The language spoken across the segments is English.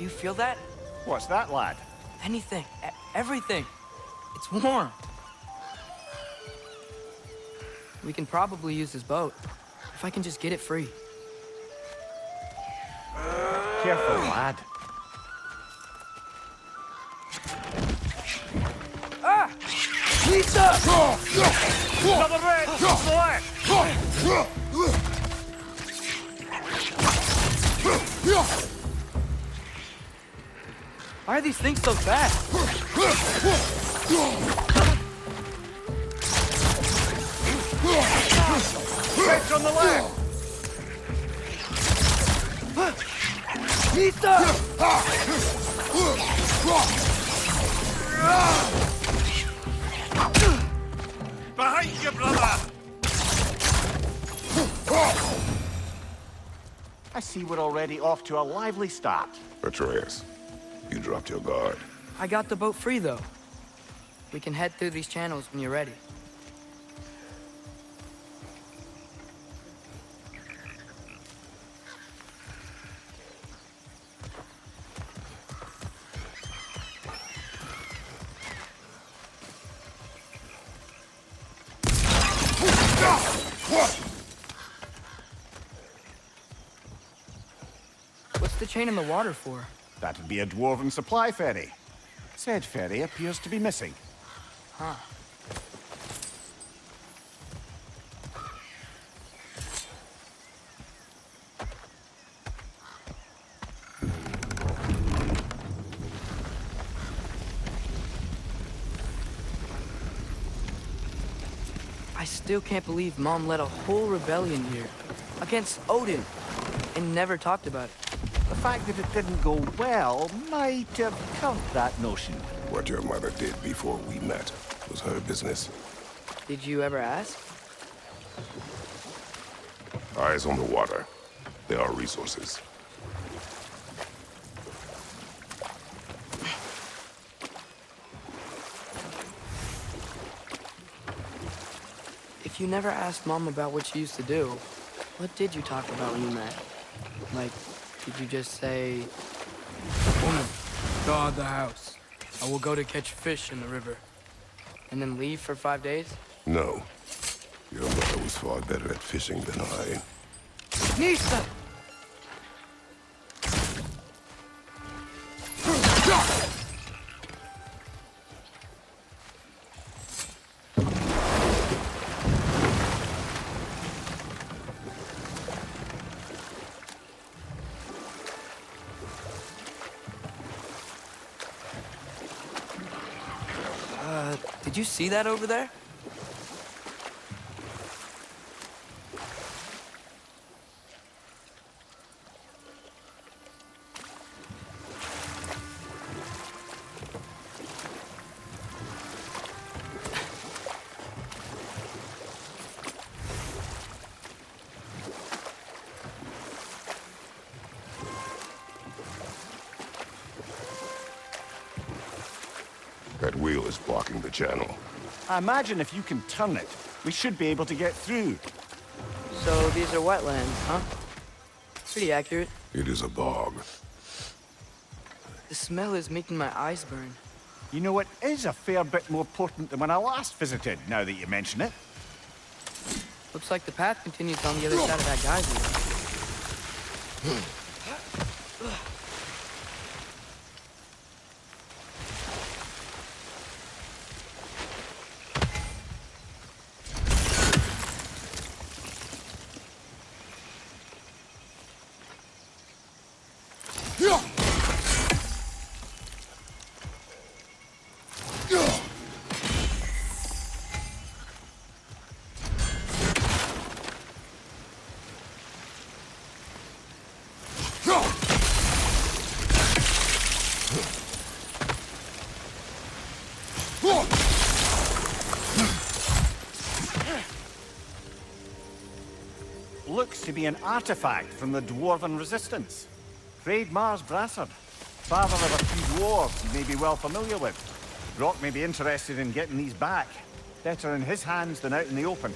Do you feel that? What's that, lad? Anything. Everything. It's warm. We can probably use this boat. If I can just get it free. Careful, lad. Ah! Lisa! Another red! To the left! Why are these things so fast? Red's on the left! Lisa! Behind you, brother! I see we're already off to a lively start. Atreus, you dropped your guard. I got the boat free, though. We can head through these channels when you're ready. What's the chain in the water for? That'd be a dwarven supply ferry. Said ferry appears to be missing. Huh. I still can't believe Mom led a whole rebellion here. Against Odin. And never talked about it. The fact that it didn't go well might have covered that notion. What your mother did before we met was her business. Did you ever ask? Eyes on the water. There are resources. If you never asked Mom about what you used to do, what did you talk about when you met? Like, did you just say, "Woman, guard the house. I will go to catch fish in the river." And then leave for 5 days? No. Your mother was far better at fishing than I. Nisa! Did you see that over there? That wheel is blocking the channel. I imagine if you can turn it, we should be able to get through. So these are wetlands, huh? Pretty accurate. It is a bog. The smell is making my eyes burn. You know, it is a fair bit more potent than when I last visited, now that you mention it. Looks like the path continues on the other side of that geyser. Looks to be an artifact from the Dwarven Resistance. Freyed Mars Brassard, father of a few dwarves you may be well familiar with. Brock may be interested in getting these back. Better in his hands than out in the open.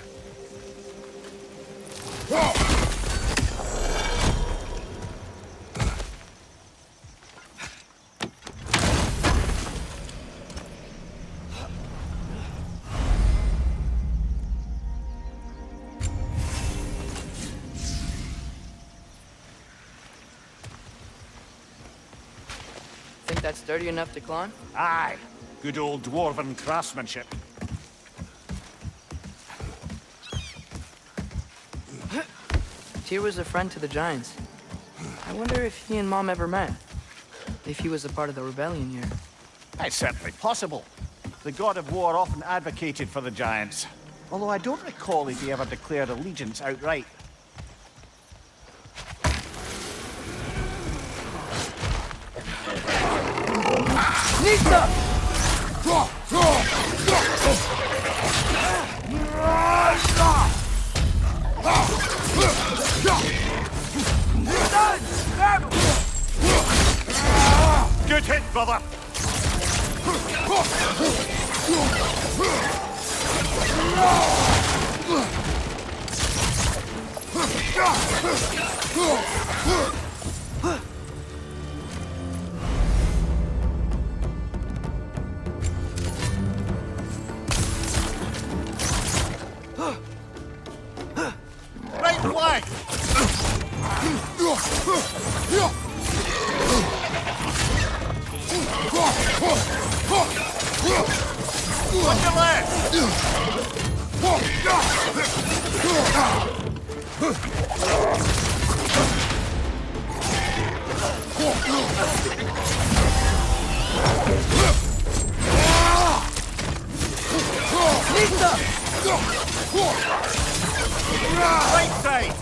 that's sturdy enough to climb? Aye. Good old dwarven craftsmanship. Tyr was a friend to the Giants. I wonder if he and Mom ever met. If he was a part of the rebellion here. It's certainly possible. The god of war often advocated for the Giants. Although I don't recall if he ever declared allegiance outright. Nista! Good hit, brother! Right flank! On your left! Right side!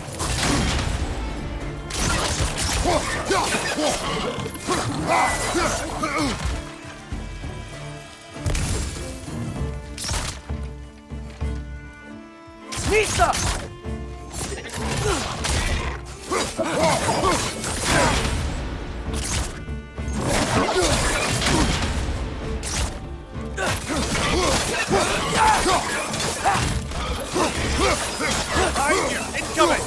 Nista! Behind you! Incoming!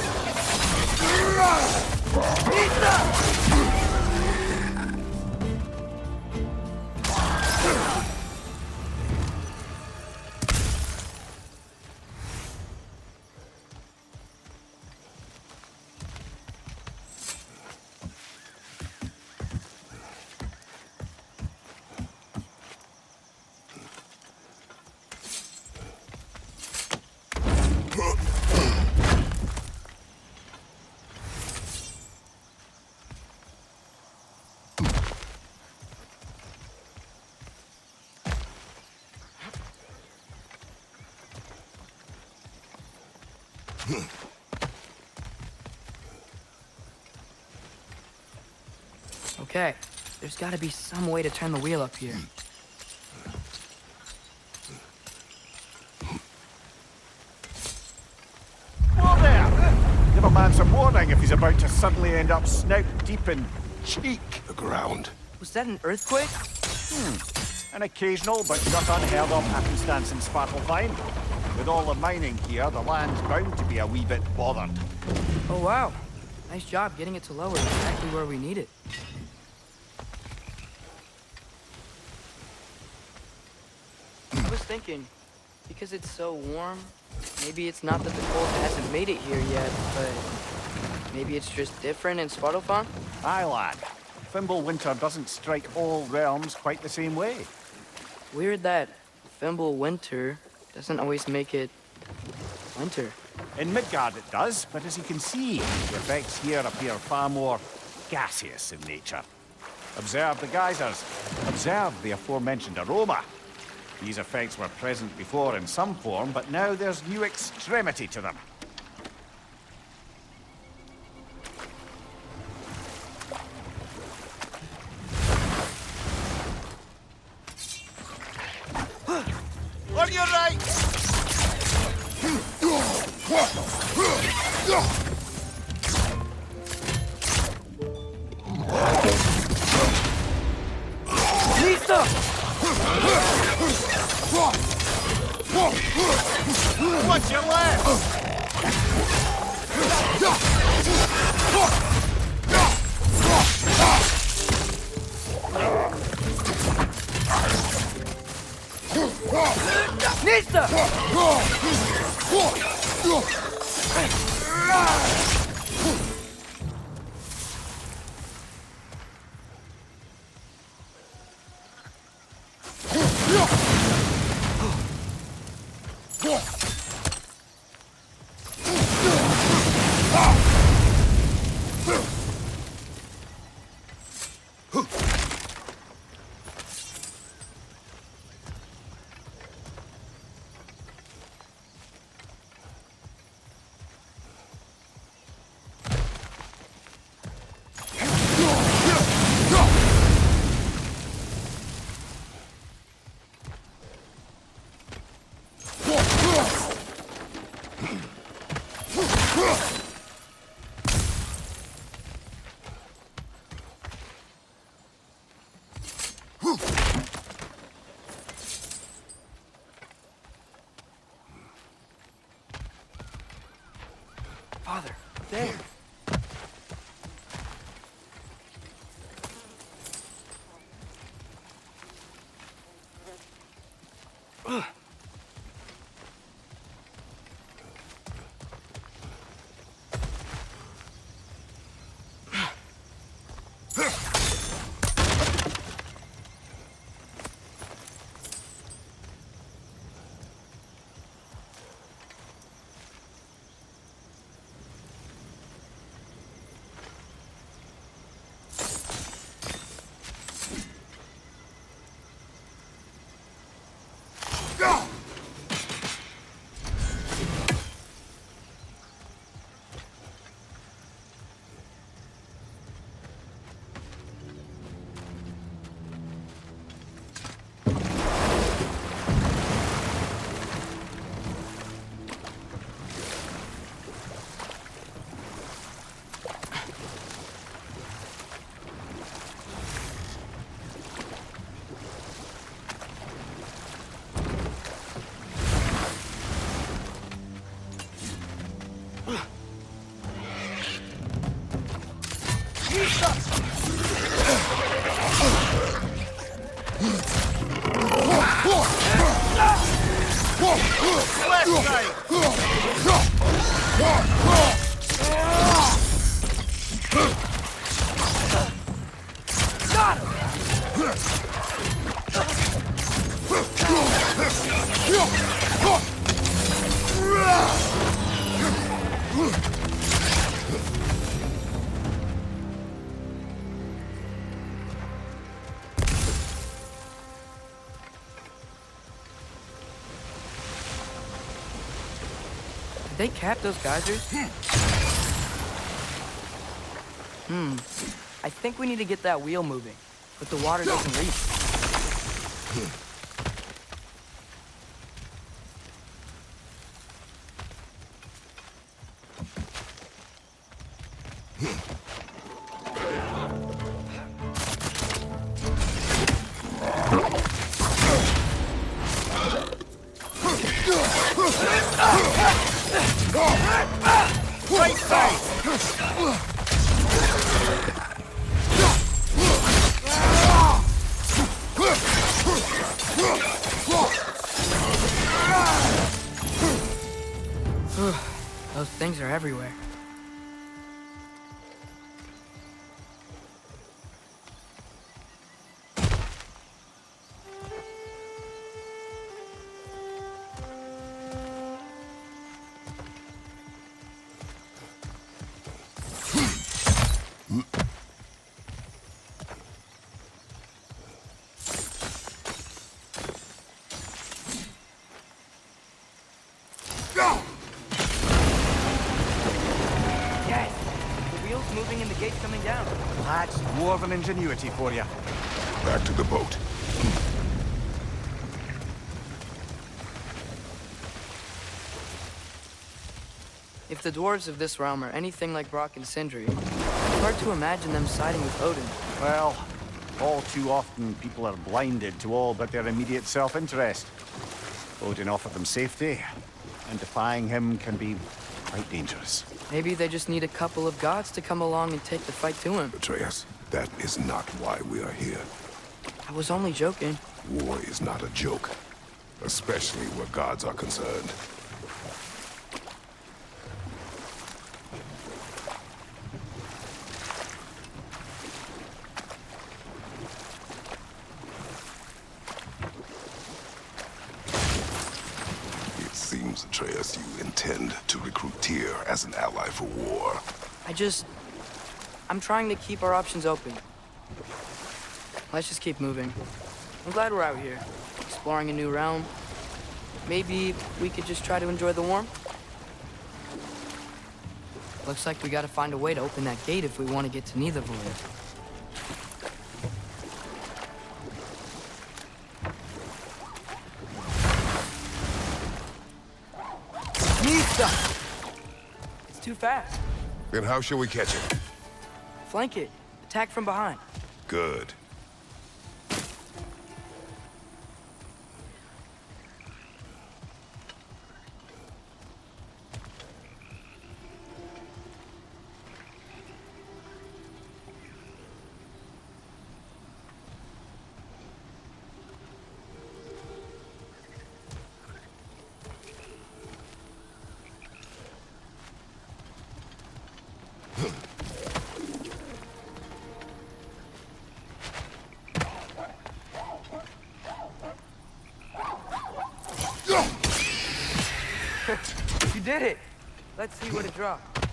Okay, there's gotta be some way to turn the wheel up here. Whoa there! Give a man some warning if he's about to suddenly end up snout deep in cheek. The ground. Was that an earthquake? An occasional but not unheard of happenstance in Svartalfheim. With all the mining here, the land's bound to be a wee bit bothered. Oh wow, nice job getting it to lower exactly where we need it. I was thinking, because it's so warm, maybe it's not that the cold hasn't made it here yet, but maybe it's just different in Svartalfheim? Aye, lad. Fimble winter doesn't strike all realms quite the same way. Weird that Fimble winter doesn't always make it winter. In Midgard it does, but as you can see, the effects here appear far more gaseous in nature. Observe the geysers. Observe the aforementioned aroma. These effects were present before in some form, but now there's new extremity to them. On your right! Nista! Watch your left! Nista! Father, there. Did they cap those geysers? I think we need to get that wheel moving, but the water doesn't reach. Right side! Those things are everywhere. Yes! The wheel's moving and the gate's coming down. That's dwarven ingenuity for you. Back to the boat. If the dwarves of this realm are anything like Brock and Sindri, it's hard to imagine them siding with Odin. Well, all too often people are blinded to all but their immediate self-interest. Odin offered them safety, and defying him can be quite dangerous. Maybe they just need a couple of gods to come along and take the fight to him. Atreus, that is not why we are here. I was only joking. War is not a joke, especially where gods are concerned. It seems, Atreus, you intend to recruit Tyr as an ally for war. I'm trying to keep our options open. Let's just keep moving. I'm glad we're out here, exploring a new realm. Maybe we could just try to enjoy the warmth? Looks like we gotta find a way to open that gate if we want to get to Nidavellir. Nista! It's too fast. Then how shall we catch it? Flank it. Attack from behind. Good. You did it! Let's see what it dropped.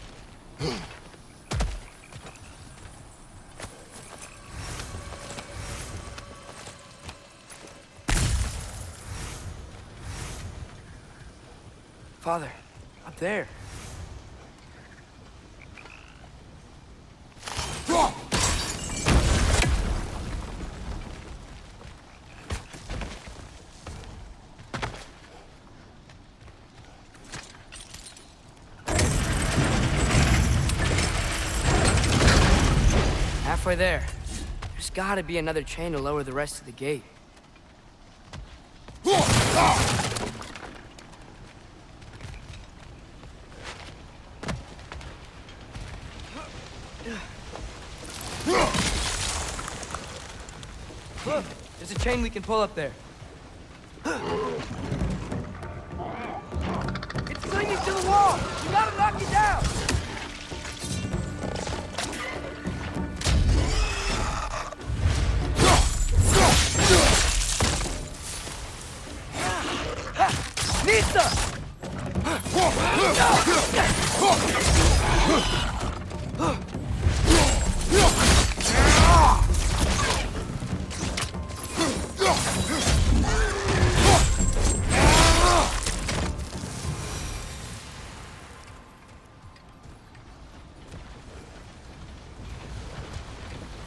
Father, up there. Halfway there. There's gotta be another chain to lower the rest of the gate. Look, there's a chain we can pull up there. It's clinging to the wall! You gotta knock it down! Nista!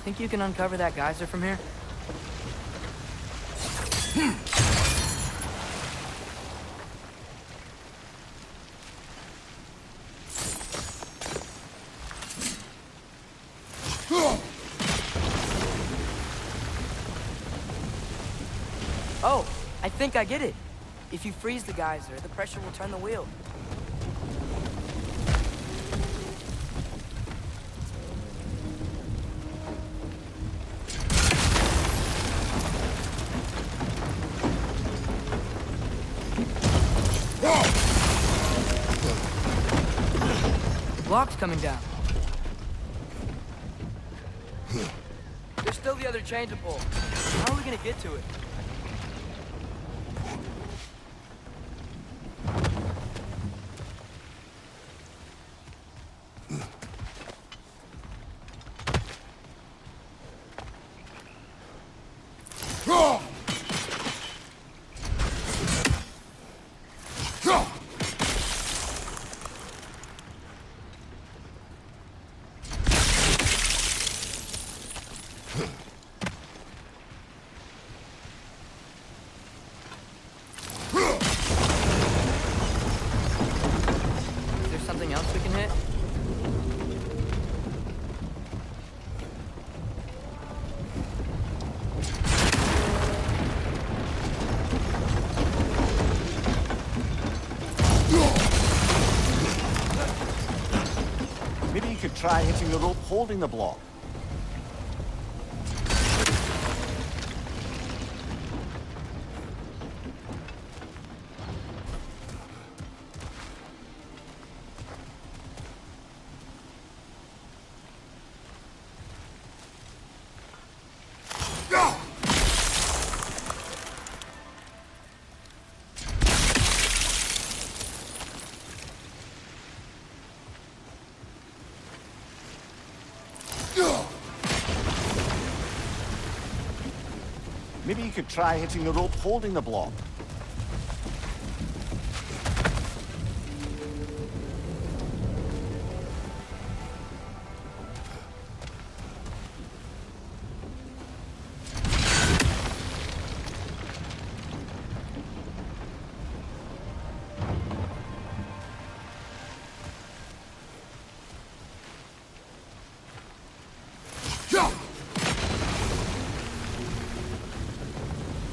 Think you can uncover that geyser from here? Oh, I think I get it. If you freeze the geyser, the pressure will turn the wheel. The block's coming down. There's still the other chain to pull. How are we gonna get to it? Is there something else we can hit? Maybe you could try hitting the rope holding the block. Maybe you could try hitting the rope holding the block.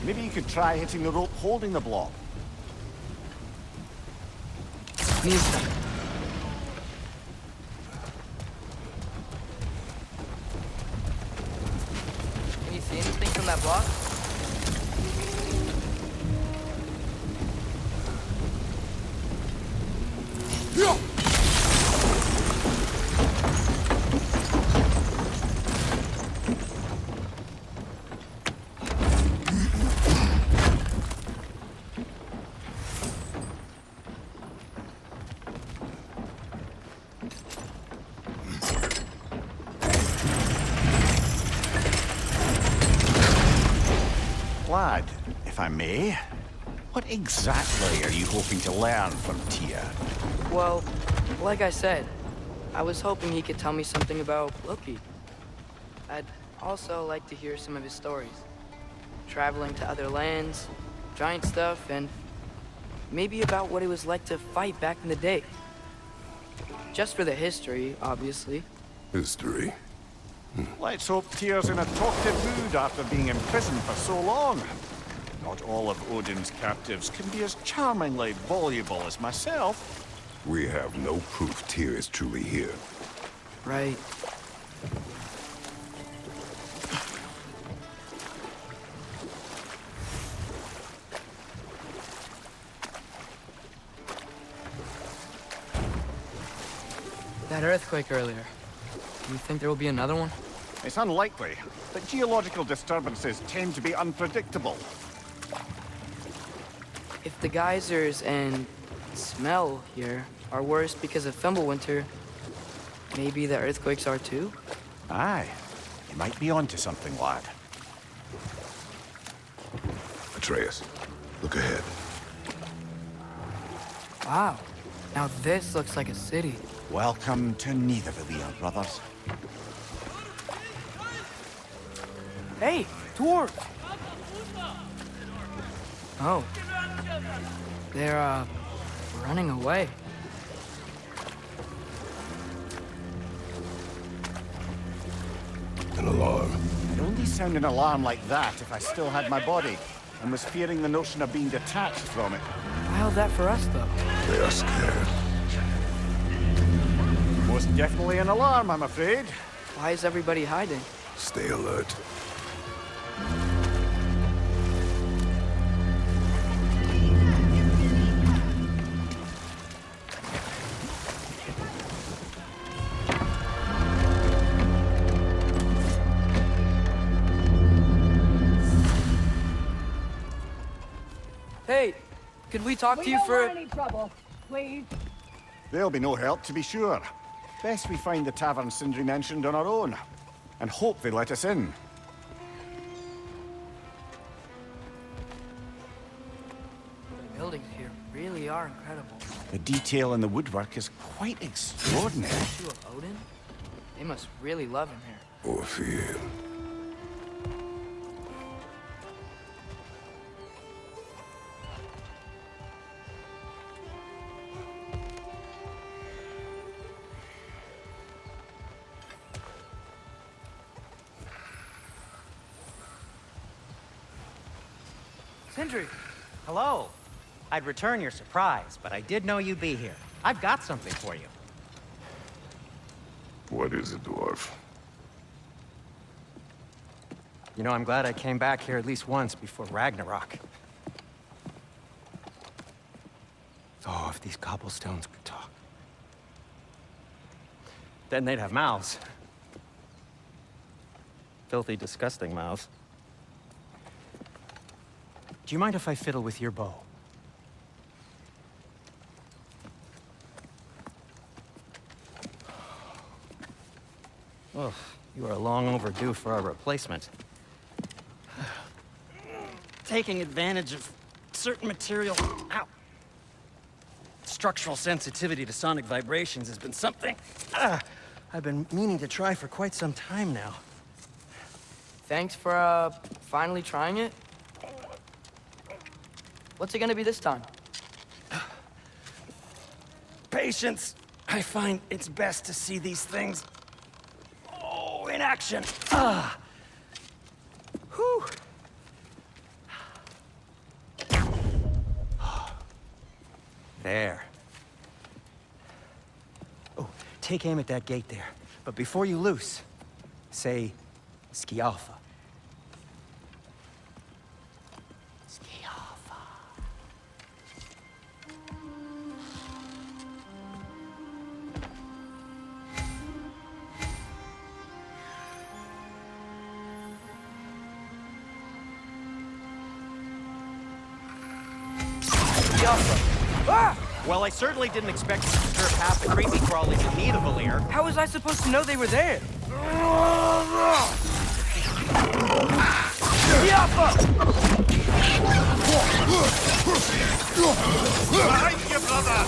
Maybe you could try hitting the rope holding the block. Mista. Can you see anything from that block? Lad, if I may, what exactly are you hoping to learn from Tyr? Well, like I said, I was hoping he could tell me something about Loki. I'd also like to hear some of his stories. Traveling to other lands, giant stuff, and maybe about what it was like to fight back in the day. Just for the history, obviously. History. Let's hope Tyr's in a talkative mood after being imprisoned for so long. Not all of Odin's captives can be as charmingly voluble as myself. We have no proof Tyr is truly here. Right. That earthquake earlier. Do you think there will be another one? It's unlikely, but geological disturbances tend to be unpredictable. If the geysers and smell here are worse because of Fimbulwinter, maybe the earthquakes are too? Aye, you might be onto something, lad. Atreus, look ahead. Wow. Now this looks like a city. Welcome to Nidavellir, brothers. Hey, dwarf! Oh. They're, running away. An alarm. I'd only sound an alarm like that if I still had my body, and was fearing the notion of being detached from it. Why held that for us, though? They are scared. Most definitely an alarm, I'm afraid. Why is everybody hiding? Stay alert. Hey, could we talk to you don't for... want any trouble, please. There'll be no help, to be sure. Best we find the tavern Sindri mentioned on our own, and hope they let us in. The buildings here really are incredible. The detail in the woodwork is quite extraordinary. Statue of Odin? They must really love him here. Or fear. Sindri! Hello. I'd return your surprise, but I did know you'd be here. I've got something for you. What is it, dwarf? You know, I'm glad I came back here at least once before Ragnarok. Oh, if these cobblestones could talk. Then they'd have mouths. Filthy, disgusting mouths. Do you mind if I fiddle with your bow? Oh, you are long overdue for a replacement. taking advantage of certain material. Ow. Structural sensitivity to sonic vibrations has been something I've been meaning to try for quite some time now. Thanks for, finally trying it. What's it gonna be this time? Patience. I find it's best to see these things, in action. Whew. There. Oh, take aim at that gate there. But before you loose, say, Skialfa. Skialfa. Well, I certainly didn't expect to disturb half the creepy crawlies in need of a lair. How was I supposed to know they were there? Behind you, brother!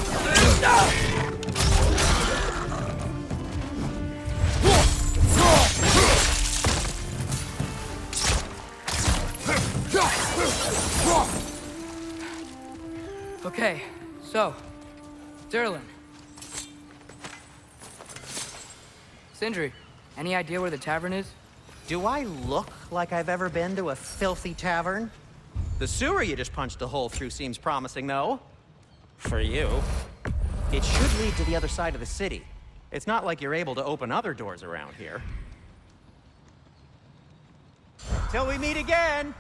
Okay, so, Durlin. Sindri, any idea where the tavern is? Do I look like I've ever been to a filthy tavern? The sewer you just punched a hole through seems promising, though. For you. It should lead to the other side of the city. It's not like you're able to open other doors around here. Till we meet again!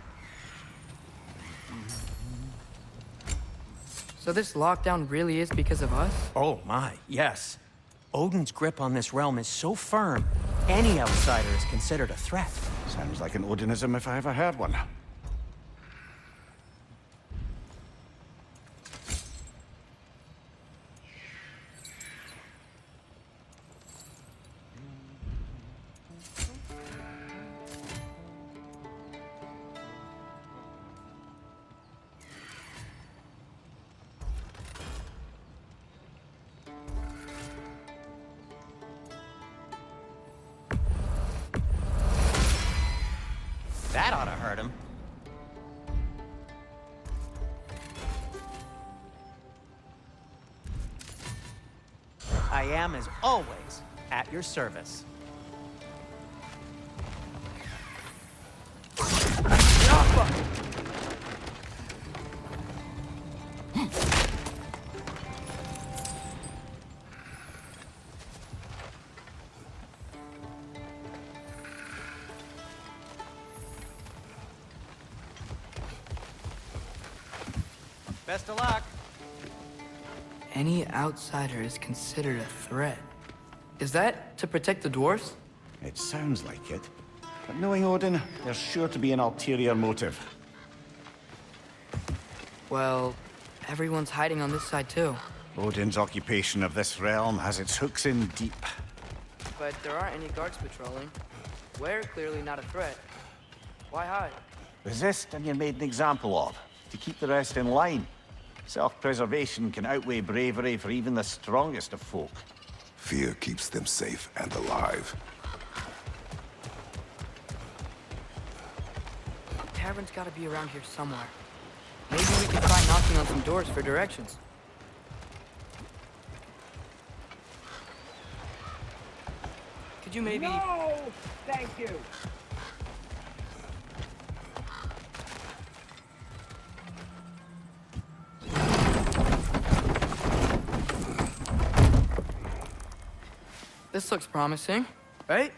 So this lockdown really is because of us? Oh my, yes. Odin's grip on this realm is so firm, any outsider is considered a threat. Sounds like an Odinism if I ever heard one. That ought to hurt him. I am, as always, at your service. Best of luck. Any outsider is considered a threat. Is that to protect the dwarves? It sounds like it. But knowing Odin, there's sure to be an ulterior motive. Well, everyone's hiding on this side too. Odin's occupation of this realm has its hooks in deep. But there aren't any guards patrolling. We're clearly not a threat. Why hide? Resist and you're made an example of, to keep the rest in line. Self-preservation can outweigh bravery for even the strongest of folk. Fear keeps them safe and alive. The tavern's gotta be around here somewhere. Maybe we can try knocking on some doors for directions. Could you maybe... No! Thank you! This looks promising, right?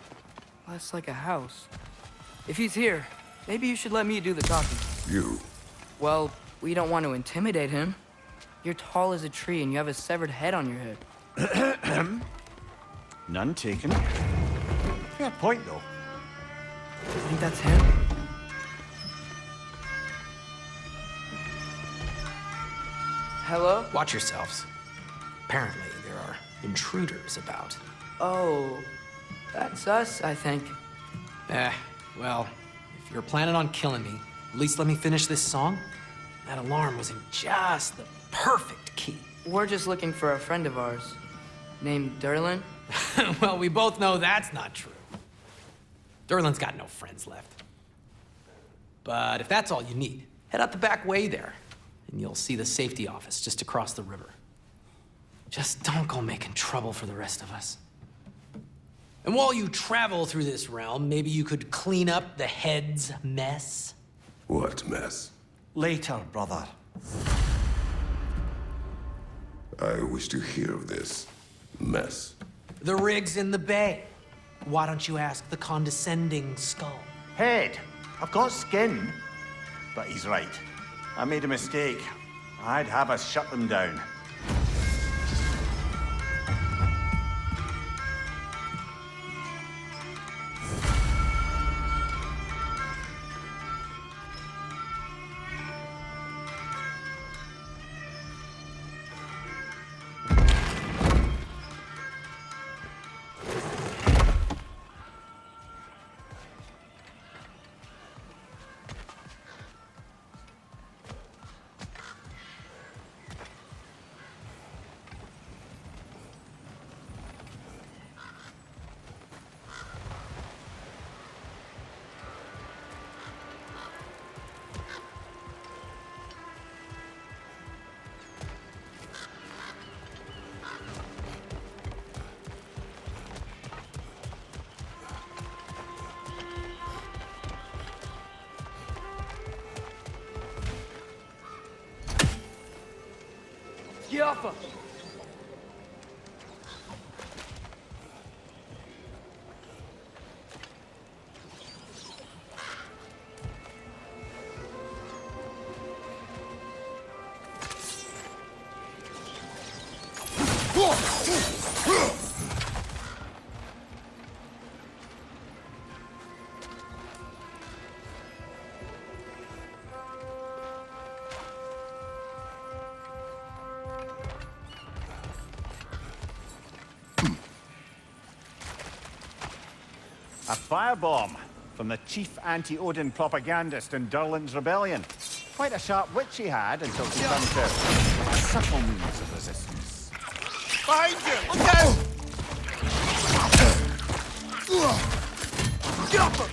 Less like a house. If he's here, maybe you should let me do the talking. You. Well, we don't want to intimidate him. You're tall as a tree and you have a severed head on your head. None taken. Fair point, though. You think that's him? Hello? Watch yourselves. Apparently, there are intruders about. Oh, that's us, I think. Well, if you're planning on killing me, At least let me finish this song. That alarm was in just the perfect key. We're just looking for a friend of ours named Derlin. Well, we both know that's not true. Derlin's got no friends left. But if that's all you need, head out the back way there, and you'll see the safety office just across the river. Just don't go making trouble for the rest of us. And while you travel through this realm, maybe you could clean up the head's mess? What mess? Later, brother. I wish to hear of this mess. The rig's in the bay. Why don't you ask the condescending skull? Head, I've got skin. But he's right. I made a mistake. I'd have us shut them down. Get off him! A firebomb from the chief anti-Odin propagandist in Derlin's rebellion. Quite a sharp witch he had until she turned to subtle means of resistance. Behind you! Look out! Get up her!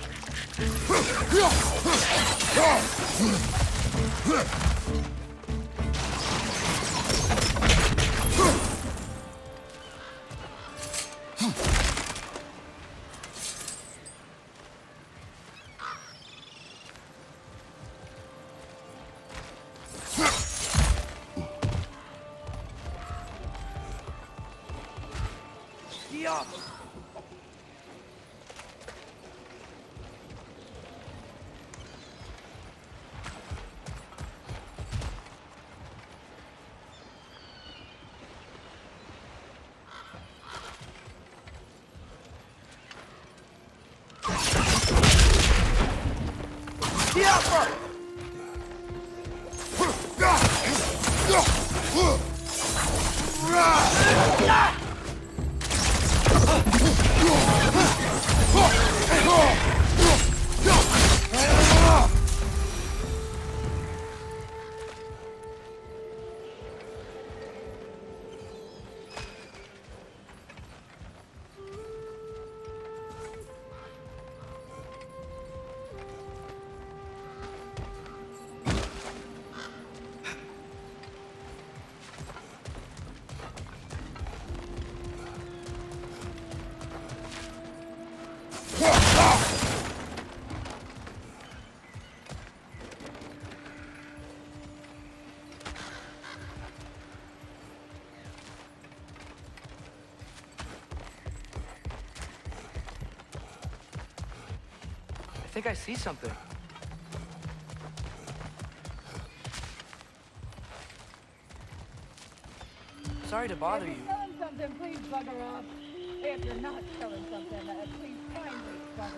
I think I see something. Sorry to bother you. If you're selling something, please bugger off. If you're not selling something, please kindly bugger off.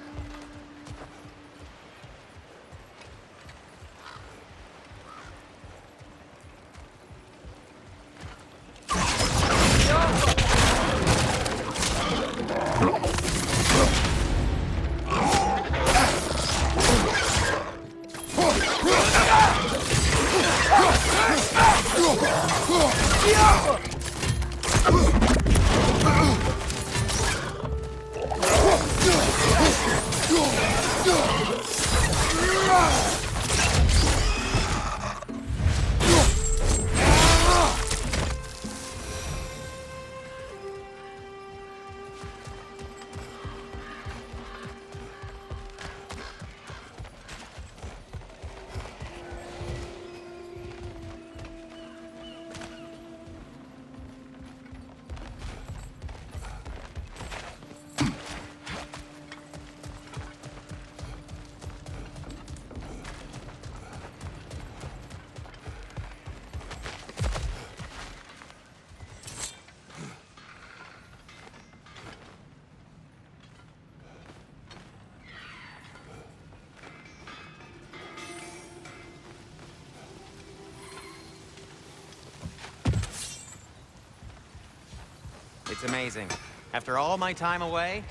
It's amazing. After all my time away,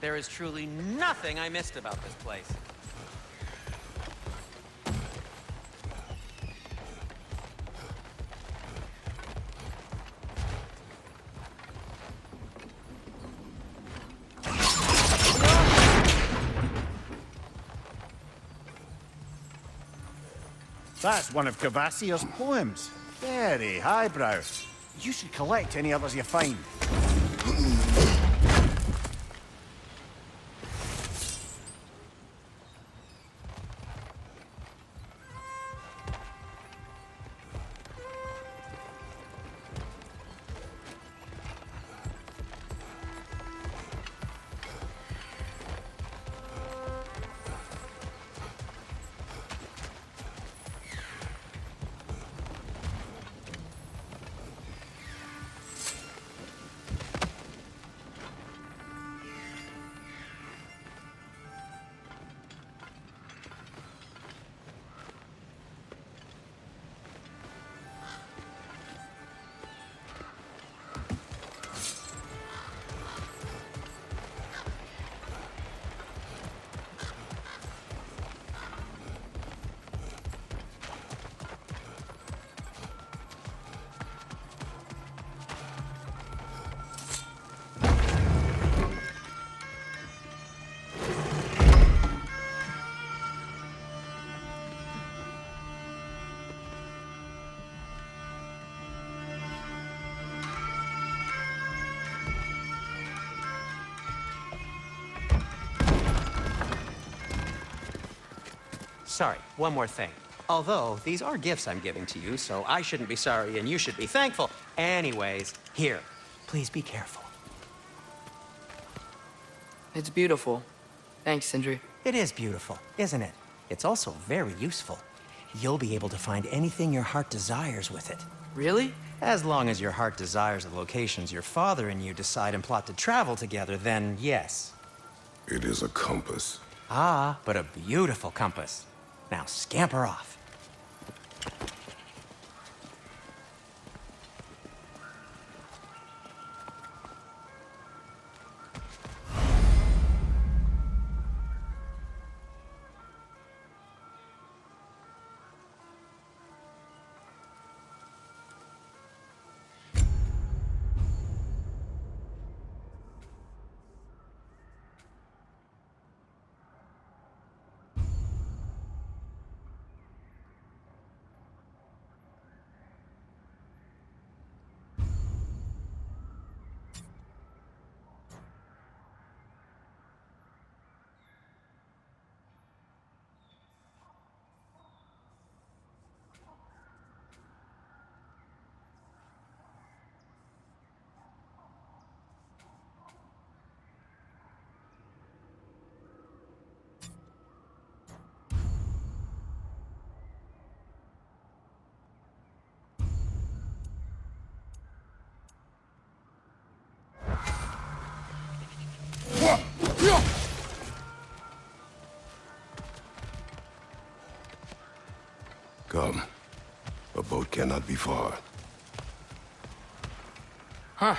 there is truly nothing I missed about this place. That's one of Cavassier's poems. Very highbrow. You should collect any others you find. Sorry, one more thing. Although, these are gifts I'm giving to you, so I shouldn't be sorry and you should be thankful. Anyways, here, please be careful. It's beautiful. Thanks, Sindri. It is beautiful, isn't it? It's also very useful. You'll be able to find anything your heart desires with it. Really? As long as your heart desires the locations your father and you decide and plot to travel together, then yes. It is a compass. Ah, but a beautiful compass. Now scamper off. Come. A boat cannot be far. Huh.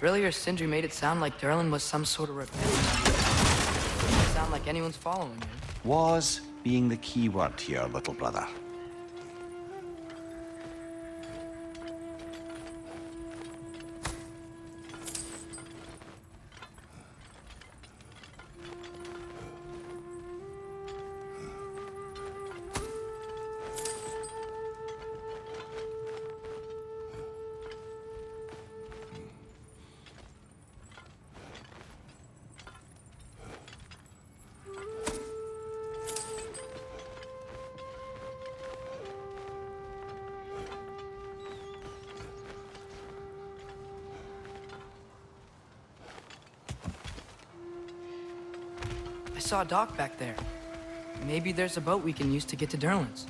Earlier, Sindri made it sound like Durlin was some sort of rebellion. Doesn't sound like anyone's following him. Was being the key word here, little brother. saw a dock back there. Maybe there's a boat we can use to get to Durlin's.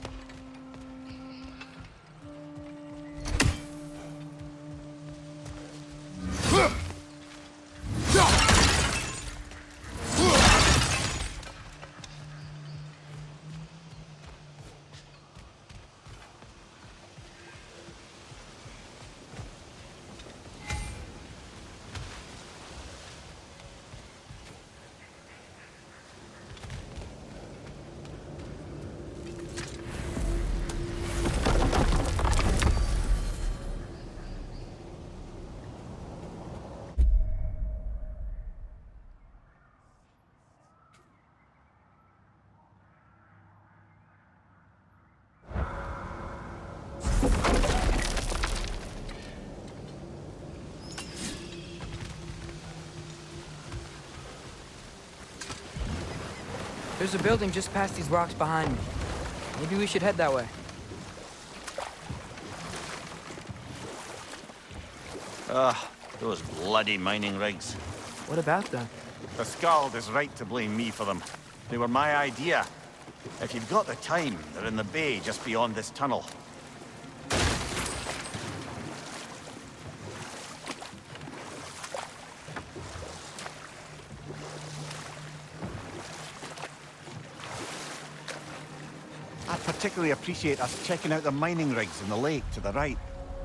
There's a building just past these rocks behind me. Maybe we should head that way. Those bloody mining rigs. What about them? The Skald is right to blame me for them. They were my idea. If you've got the time, they're in the bay just beyond this tunnel. I'd particularly appreciate us checking out the mining rigs in the lake to the right.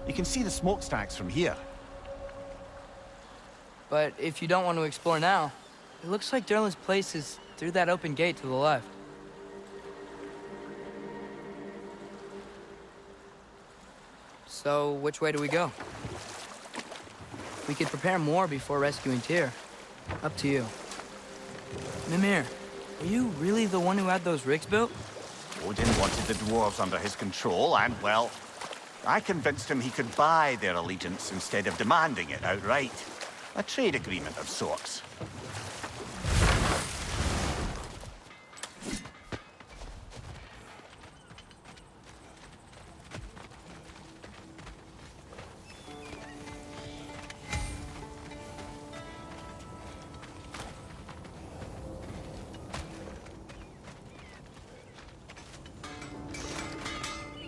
You can see the smokestacks from here. But if you don't want to explore now, it looks like Durlin's place is through that open gate to the left. So, which way do we go? We could prepare more before rescuing Tyr. Up to you. Mimir, were you really the one who had those rigs built? Odin wanted the dwarves under his control, and, well, I convinced him he could buy their allegiance instead of demanding it outright. A trade agreement of sorts.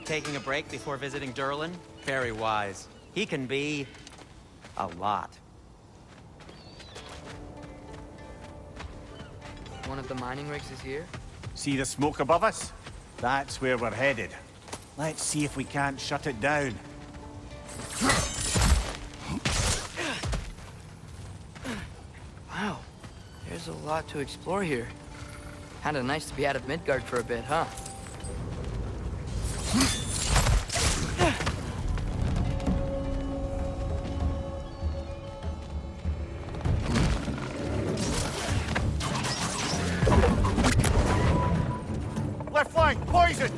Taking a break before visiting Durlin? Very wise. He can be a lot. One of the mining rigs is here? See the smoke above us? That's where we're headed. Let's see if we can't shut it down. Wow, there's a lot to explore here. Kinda nice to be out of Midgard for a bit, huh? Left flank, poison!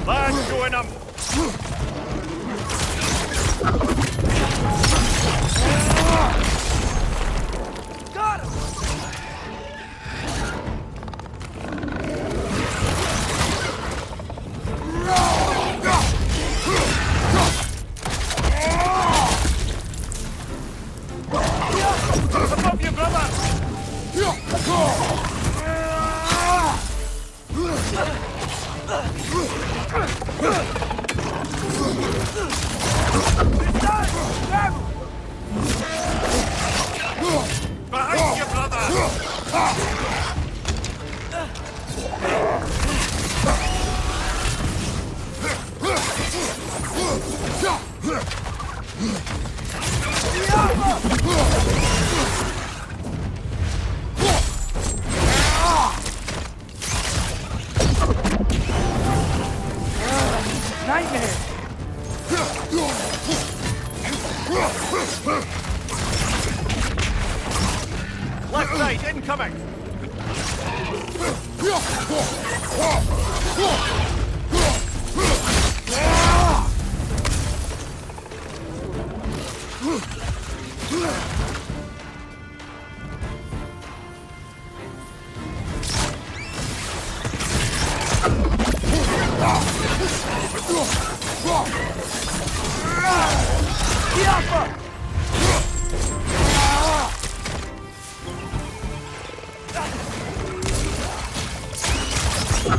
Let's join them! Got him! Above you, brother! Behind you, brother! Nightmare! Left side, incoming!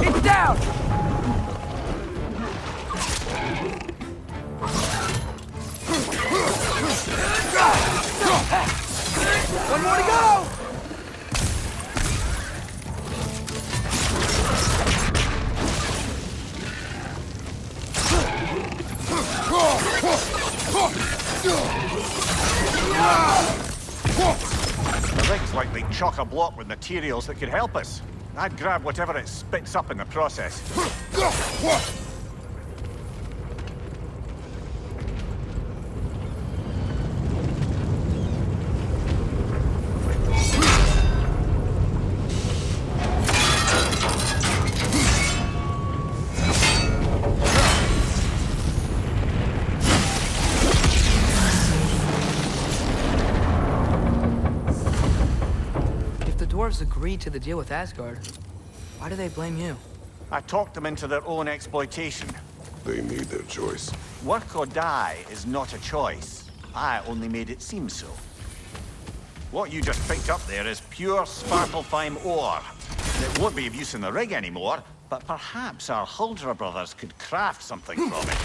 It's down! One more to go! The rig's likely chock-a-block with materials that could help us. I'd grab whatever it spits up in the process. If the dwarves agreed to the deal with Asgard, why do they blame you? I talked them into their own exploitation. They made their choice. Work or die is not a choice. I only made it seem so. What you just picked up there is pure Svartalfheim ore. It won't be of use in the rig anymore, but perhaps our Huldra brothers could craft something from it.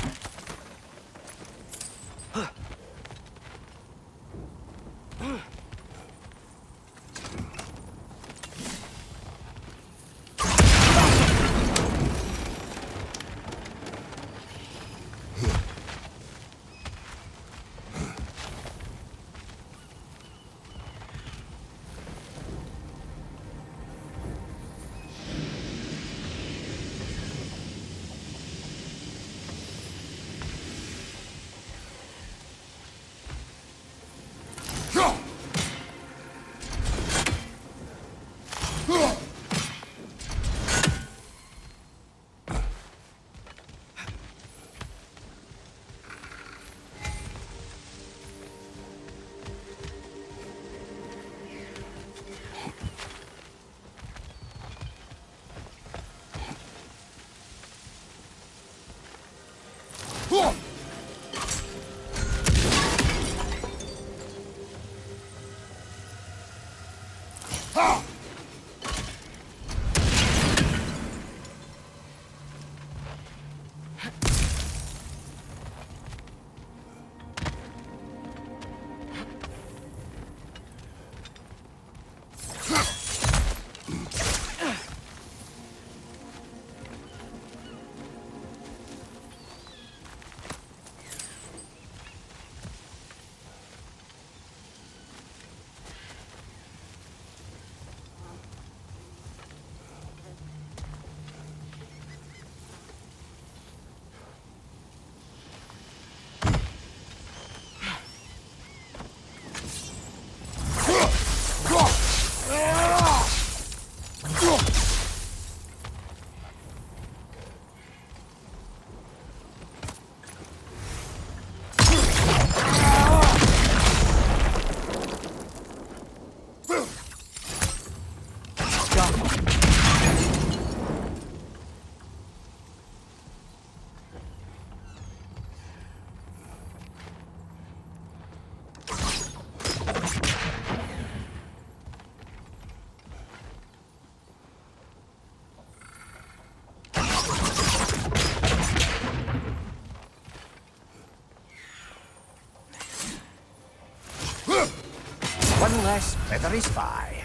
One less feathery spy.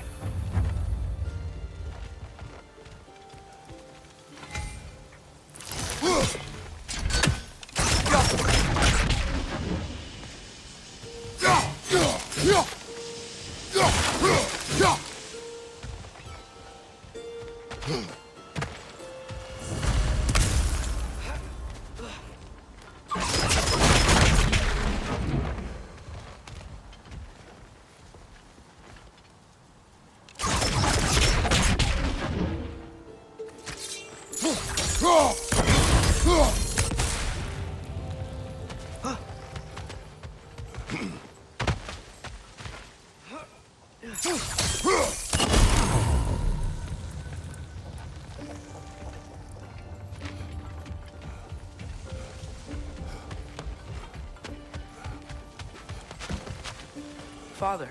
Father,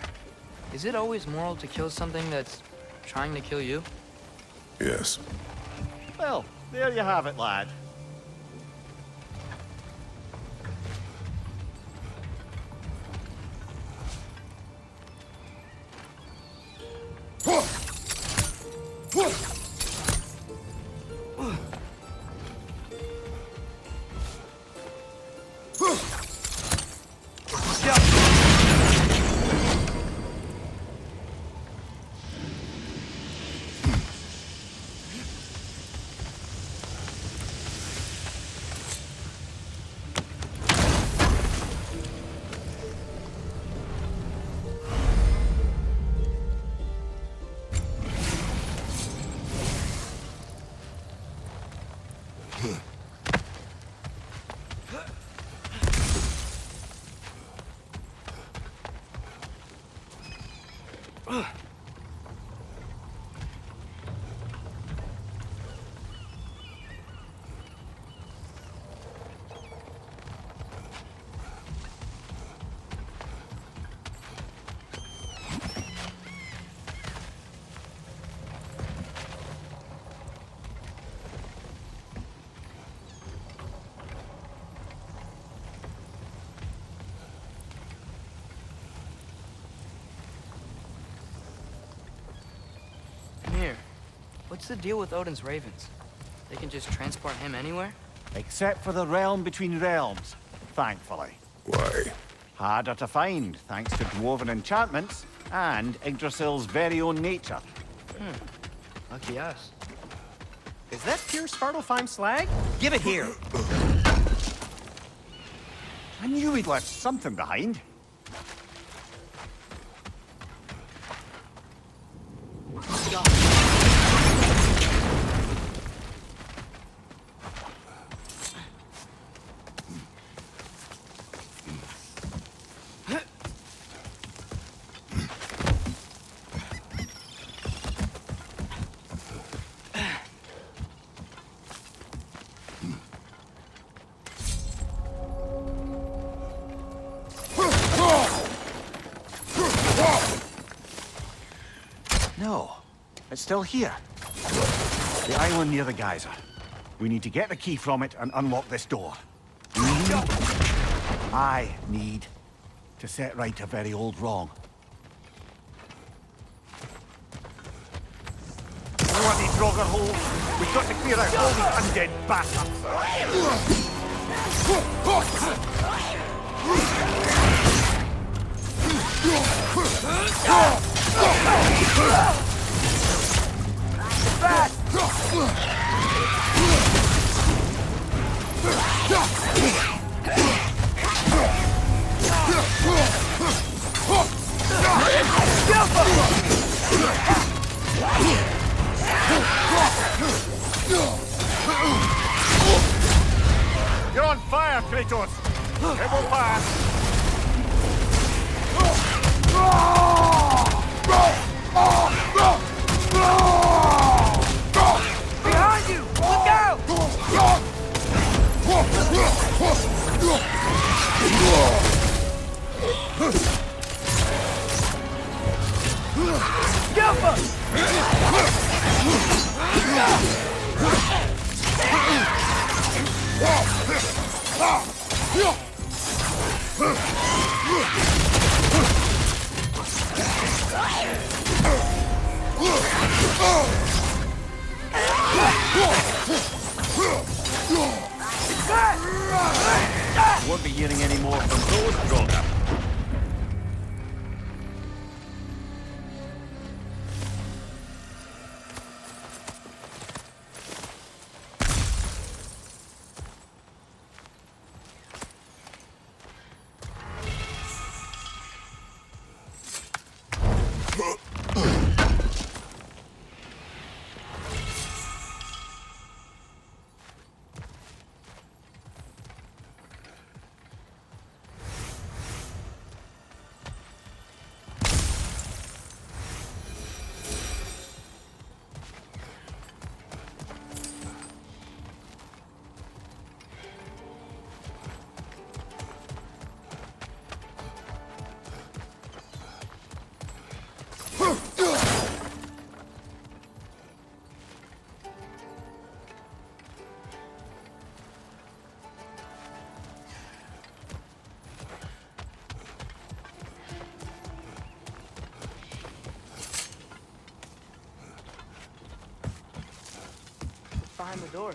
is it always moral to kill something that's trying to kill you? Yes. Well, there you have it, lad. Mir, what's the deal with Odin's ravens? They can just transport him anywhere? Except for the realm between realms, thankfully. Why? Harder to find, thanks to dwarven enchantments and Yggdrasil's very own nature. Lucky us. Is that pure Svartalfheim slag? Give it here. I knew he'd left something behind. No, it's still here. The island near the geyser. We need to get the key from it and unlock this door. I need to set right a very old wrong. Bloody Draugr hole! We've got to clear out all these undead bastards! You're on fire, Kratos! It will pass! Behind you! Look out! Won't be hearing any more from those Draugr. behind the door?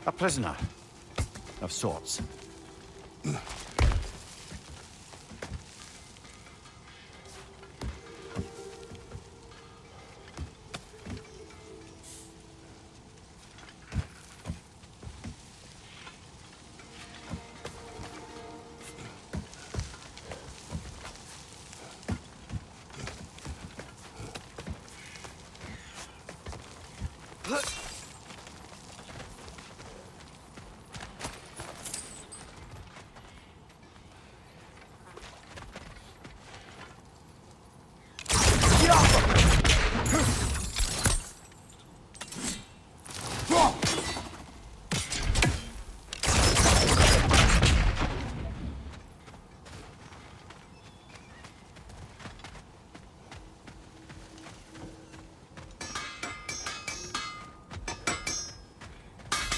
A prisoner. Of sorts.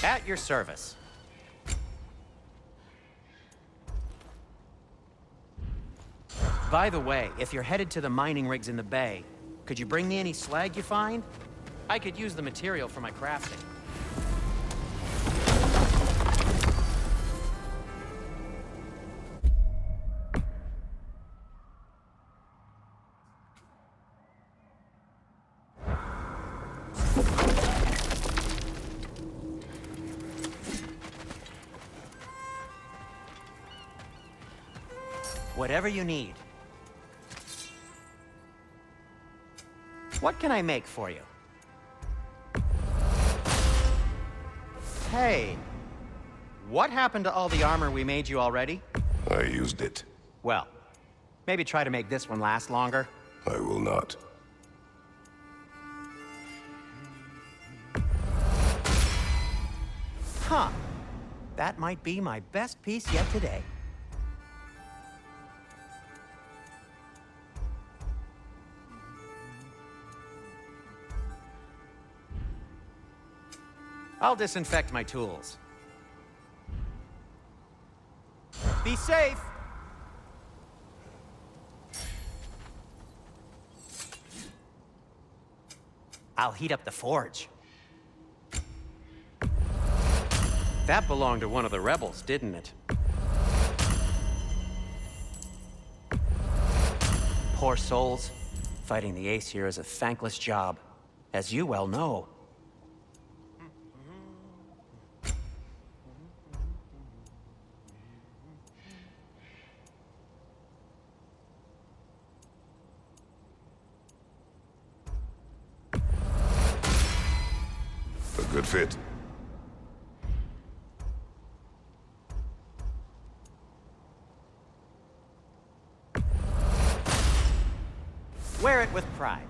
At your service. By the way, if you're headed to the mining rigs in the bay, could you bring me any slag you find? I could use the material for my crafting. Whatever you need. What can I make for you? Hey, what happened to all the armor we made you already? I used it. Well, maybe try to make this one last longer. I will not. Huh. That might be my best piece yet today. I'll disinfect my tools. Be safe! I'll heat up the forge. That belonged to one of the rebels, didn't it? Poor souls. Fighting the Aesir is a thankless job, as you well know. A good fit. Wear it with pride.